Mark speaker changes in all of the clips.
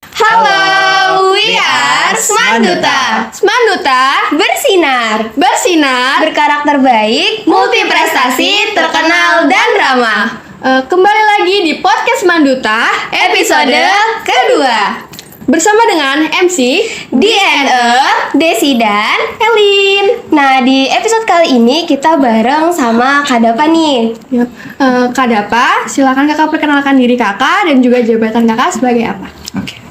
Speaker 1: Halo, we are Smanduta.
Speaker 2: Smanduta
Speaker 1: Bersinar,
Speaker 2: berkarakter baik,
Speaker 1: multiprestasi, terkenal dan ramah.
Speaker 2: kembali lagi di podcast Smanduta
Speaker 1: Episode kedua
Speaker 2: bersama dengan MC
Speaker 1: DNE, Desi dan
Speaker 2: Elin.
Speaker 1: Nah, di episode kali ini kita bareng sama Kak Dapa nih.
Speaker 2: Kak Dapa, silakan kakak perkenalkan diri kakak dan juga jabatan kakak sebagai apa?
Speaker 3: Oke.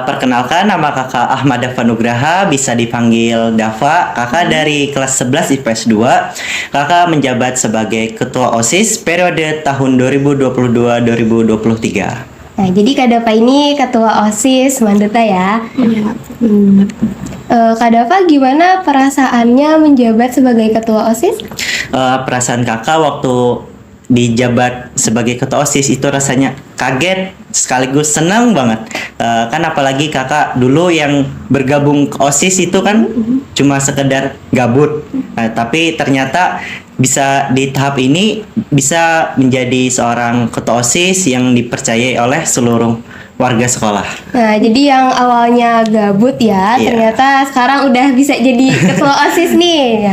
Speaker 3: Perkenalkan, nama kakak Ahmad Dava Nugraha, bisa dipanggil Dava. Kakak dari kelas 11 IPS 2. Kakak menjabat sebagai Ketua OSIS periode tahun 2022-2023.
Speaker 1: Nah, jadi Kak Dapa ini Ketua OSIS Smanduta ya.
Speaker 2: Iya.
Speaker 1: Kak Dapa, gimana perasaannya menjabat sebagai Ketua OSIS?
Speaker 3: Perasaan kakak waktu dijabat sebagai Ketua OSIS itu rasanya kaget sekaligus senang banget. Kan apalagi kakak dulu yang bergabung ke OSIS itu kan cuma sekedar gabut. Tapi ternyata bisa di tahap ini bisa menjadi seorang Ketua OSIS yang dipercayai oleh seluruh warga sekolah.
Speaker 1: Nah, jadi yang awalnya gabut ya,
Speaker 3: Iya.
Speaker 1: ternyata sekarang udah bisa jadi ketua OSIS nih.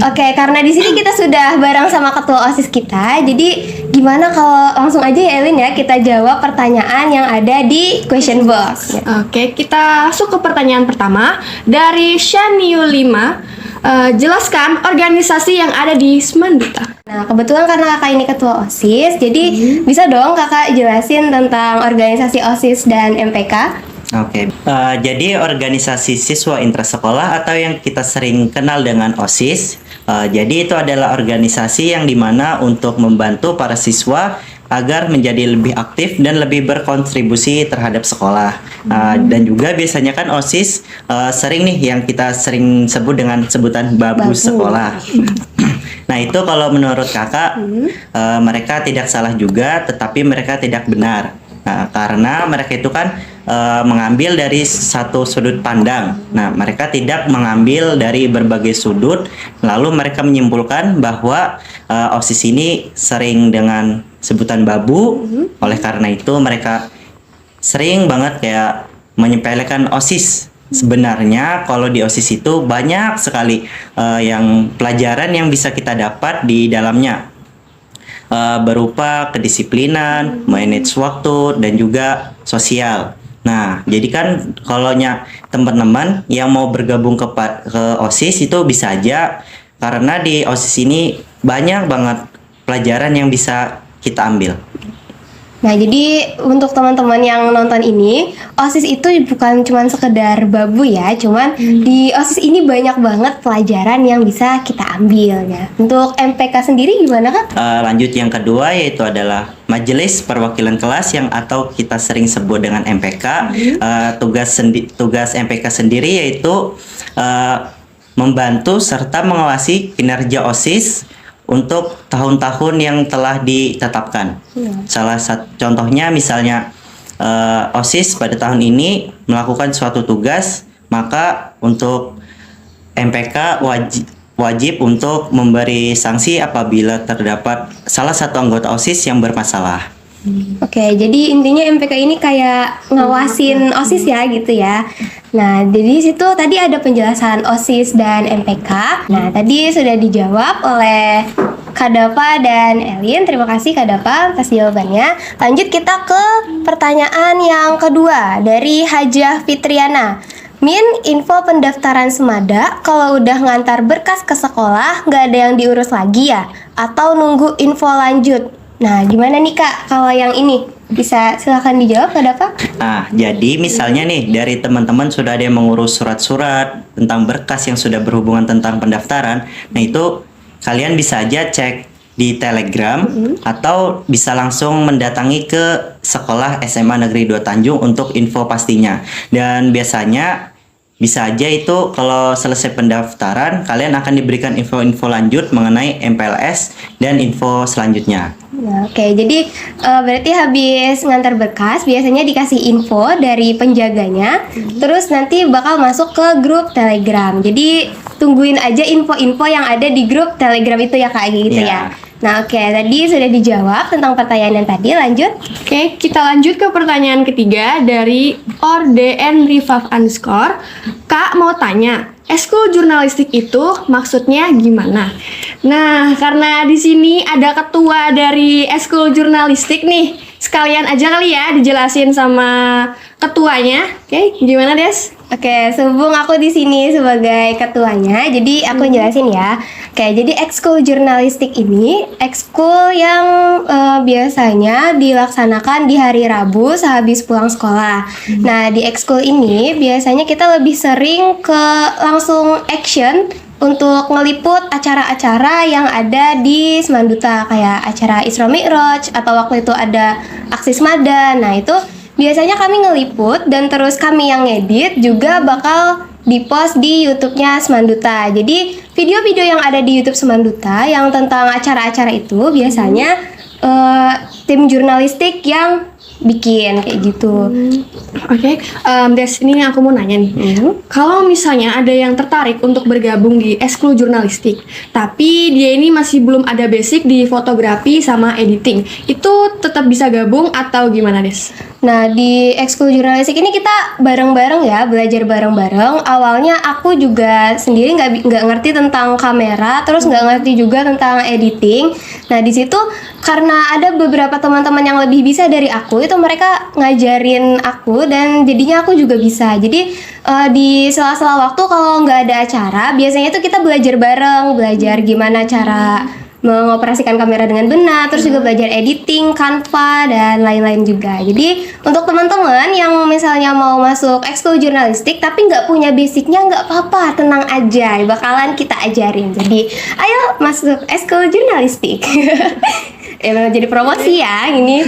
Speaker 1: Oke, karena di sini kita sudah bareng sama ketua OSIS kita, jadi gimana kalau langsung aja ya Elin ya, kita jawab pertanyaan yang ada di question box.
Speaker 2: Oke, kita masuk ke pertanyaan pertama dari Shaniu 5. Jelaskan organisasi yang ada di Smanduta.
Speaker 1: Nah, kebetulan karena kakak ini ketua OSIS, jadi bisa dong kakak jelasin tentang organisasi OSIS dan MPK?
Speaker 3: Oke, jadi organisasi siswa intrasekolah atau yang kita sering kenal dengan OSIS. Jadi itu adalah organisasi yang dimana untuk membantu para siswa agar menjadi lebih aktif dan lebih berkontribusi terhadap sekolah. Dan juga biasanya kan OSIS sering nih yang kita sering sebut dengan sebutan babu sekolah. Nah, itu kalau menurut kakak mereka tidak salah juga, tetapi mereka tidak benar. Nah, karena mereka itu kan mengambil dari satu sudut pandang. Nah, mereka tidak mengambil dari berbagai sudut, lalu mereka menyimpulkan bahwa OSIS ini sering dengan sebutan babu. Oleh karena itu mereka sering banget kayak menyepelekan OSIS. Sebenarnya kalau di OSIS itu banyak sekali yang pelajaran yang bisa kita dapat di dalamnya. Berupa kedisiplinan, manage waktu, dan juga sosial. Nah, jadi kan kalau teman-teman yang mau bergabung ke OSIS itu bisa aja, karena di OSIS ini banyak banget pelajaran yang bisa kita ambil.
Speaker 1: Nah, jadi untuk teman-teman yang nonton ini, OSIS itu bukan cuma sekedar babu ya, cuman di OSIS ini banyak banget pelajaran yang bisa kita ambil ya. Untuk MPK sendiri gimana Kak?
Speaker 3: Lanjut yang kedua yaitu adalah Majelis Perwakilan Kelas yang atau kita sering sebut dengan MPK. Tugas MPK sendiri yaitu membantu serta mengawasi kinerja OSIS untuk tahun-tahun yang telah ditetapkan. Salah satu contohnya misalnya OSIS pada tahun ini melakukan suatu tugas, maka untuk MPK wajib untuk memberi sanksi apabila terdapat salah satu anggota OSIS yang bermasalah.
Speaker 1: Oke, jadi intinya MPK ini kayak ngawasin OSIS ya gitu ya. Nah, jadi situ tadi ada penjelasan OSIS dan MPK. Nah, tadi sudah dijawab oleh Kak Dapa dan Elin. Terima kasih Kak Dapa atas jawabannya. Lanjut kita ke pertanyaan yang kedua dari Hajah Fitriana. Min, info pendaftaran Semada kalau udah ngantar berkas ke sekolah nggak ada yang diurus lagi ya? Atau nunggu info lanjut? Nah, gimana nih Kak kalau yang ini? Bisa silakan dijawab Kak Dapa?
Speaker 3: Nah, jadi misalnya nih dari teman-teman sudah ada yang mengurus surat-surat tentang berkas yang sudah berhubungan tentang pendaftaran. Nah, itu kalian bisa aja cek di Telegram atau bisa langsung mendatangi ke sekolah SMA Negeri 2 Tanjung untuk info pastinya. Dan biasanya bisa aja itu kalau selesai pendaftaran kalian akan diberikan info-info lanjut mengenai MPLS dan info selanjutnya.
Speaker 1: Nah, oke, jadi berarti habis ngantar berkas biasanya dikasih info dari penjaganya, terus nanti bakal masuk ke grup Telegram. Jadi tungguin aja info-info yang ada di grup Telegram itu ya Kak, gitu ya. Nah, oke, tadi sudah dijawab tentang pertanyaan yang tadi, lanjut.
Speaker 2: Oke, kita lanjut ke pertanyaan ketiga dari @ordnrifaf_. Kak mau tanya, ekskul jurnalistik itu maksudnya gimana? Nah, karena di sini ada ketua dari ekskul jurnalistik nih, sekalian aja kali ya dijelasin sama ketuanya. Oke, gimana Des?
Speaker 1: Oke, sehubung aku di sini sebagai ketuanya, jadi aku jelasin ya. Oke, jadi ekskul jurnalistik ini ekskul yang biasanya dilaksanakan di hari Rabu sehabis pulang sekolah. Nah, di ekskul ini biasanya kita lebih sering ke langsung action untuk ngeliput acara-acara yang ada di Semanduta, kayak acara Isra Mi'raj atau waktu itu ada aksi Semadan. Nah, itu biasanya kami ngeliput dan terus kami yang ngedit juga bakal di-post di YouTube-nya Semanduta. Jadi video-video yang ada di YouTube Semanduta yang tentang acara-acara itu biasanya tim jurnalistik yang bikin kayak gitu.
Speaker 2: Oke, Des, ini aku mau nanya nih. Kalau misalnya ada yang tertarik untuk bergabung di ekskul jurnalistik, tapi dia ini masih belum ada basic di fotografi sama editing, itu tetap bisa gabung atau gimana, Des?
Speaker 1: Nah, di ekskul jurnalistik ini kita bareng-bareng ya, belajar bareng-bareng. Awalnya aku juga sendiri nggak ngerti tentang kamera, terus nggak ngerti juga tentang editing. Nah, di situ karena ada beberapa teman-teman yang lebih bisa dari aku, itu mereka ngajarin aku dan jadinya aku juga bisa. Jadi di sela-sela waktu kalau nggak ada acara, biasanya itu kita belajar bareng, belajar gimana cara mengoperasikan kamera dengan benar, terus juga belajar editing, Canva, dan lain-lain juga. Jadi untuk teman-teman yang misalnya mau masuk ekskul jurnalistik tapi nggak punya basicnya, nggak apa-apa, tenang aja, bakalan kita ajarin. Jadi ayo masuk ekskul jurnalistik. Jadi promosi ya ini.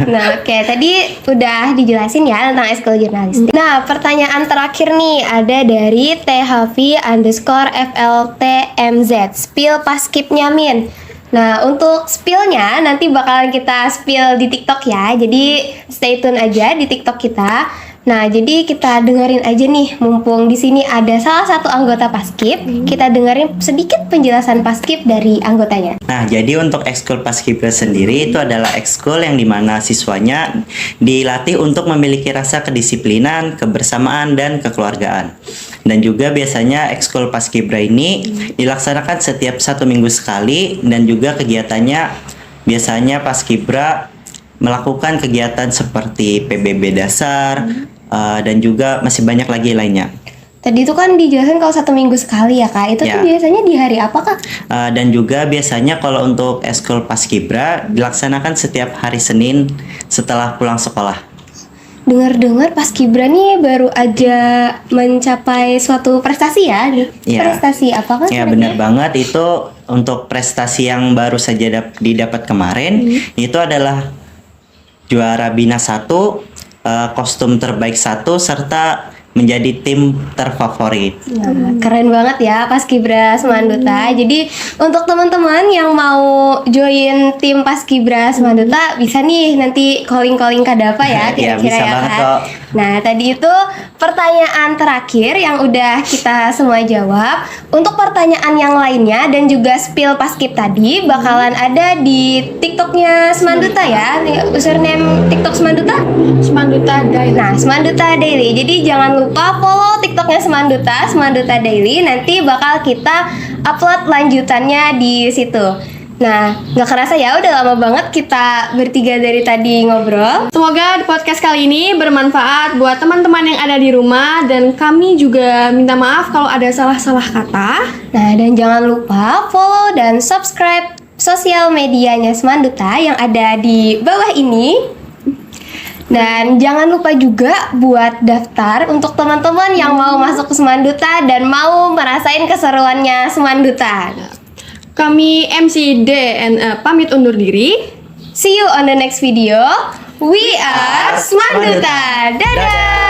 Speaker 1: Nah, oke, tadi udah dijelasin ya tentang ekskul jurnalistik. Nah, pertanyaan terakhir nih ada dari THV_FLTMZ, spill paskibnya Min. Nah, untuk spillnya nanti bakalan kita spill di TikTok ya. Jadi stay tune aja di TikTok kita. Nah, jadi kita dengerin aja nih, mumpung di sini ada salah satu anggota Paskib, kita dengerin sedikit penjelasan Paskib dari anggotanya.
Speaker 3: Nah, jadi untuk ekskul Paskibra sendiri itu adalah ekskul yang dimana siswanya dilatih untuk memiliki rasa kedisiplinan, kebersamaan, dan kekeluargaan. Dan juga biasanya ekskul Paskibra ini dilaksanakan setiap 1 minggu sekali, dan juga kegiatannya biasanya Paskibra melakukan kegiatan seperti PBB dasar, dan juga masih banyak lagi lainnya.
Speaker 1: Tadi itu kan dijelasin kalau 1 minggu sekali ya Kak, itu tuh biasanya di hari apa Kak?
Speaker 3: Dan juga biasanya kalau untuk ekskul Paskibra dilaksanakan setiap hari Senin setelah pulang sekolah.
Speaker 1: Dengar-dengar Paskibra nih baru aja mencapai suatu prestasi ya nih.
Speaker 3: Ya.
Speaker 1: Prestasi apa kan?
Speaker 3: Ya, benar banget, itu untuk prestasi yang baru saja didapat kemarin, itu adalah juara Bina 1, kostum terbaik 1, serta menjadi tim terfavorit.
Speaker 1: Nah, keren banget ya Paskibra Semanduta. Jadi untuk teman-teman yang mau join tim Paskibra Semanduta bisa nih nanti calling Kak Dava ya
Speaker 3: Ya,
Speaker 1: kira-kira
Speaker 3: bisa
Speaker 1: ya
Speaker 3: banget
Speaker 1: kan.
Speaker 3: kok.
Speaker 1: Nah, tadi itu pertanyaan terakhir yang udah kita semua jawab. Untuk pertanyaan yang lainnya dan juga spill Paskib tadi bakalan ada di TikToknya Semanduta ya. Username TikTok Semanduta?
Speaker 2: Semanduta Daily.
Speaker 1: Nah, Semanduta Daily. Jadi jangan lupa follow TikToknya Semanduta Daily. Nanti bakal kita upload lanjutannya di situ. Nah, nggak kerasa ya udah lama banget kita bertiga dari tadi ngobrol.
Speaker 2: Semoga podcast kali ini bermanfaat buat teman-teman yang ada di rumah, dan kami juga minta maaf kalau ada salah-salah kata.
Speaker 1: Nah, dan jangan lupa follow dan subscribe sosial medianya Semanduta yang ada di bawah ini. Dan jangan lupa juga buat daftar untuk teman-teman yang mau masuk ke Semanduta dan mau merasain keseruannya Semanduta.
Speaker 2: Kami MC DN pamit undur diri.
Speaker 1: See you on the next video. We are Semanduta. Dadah.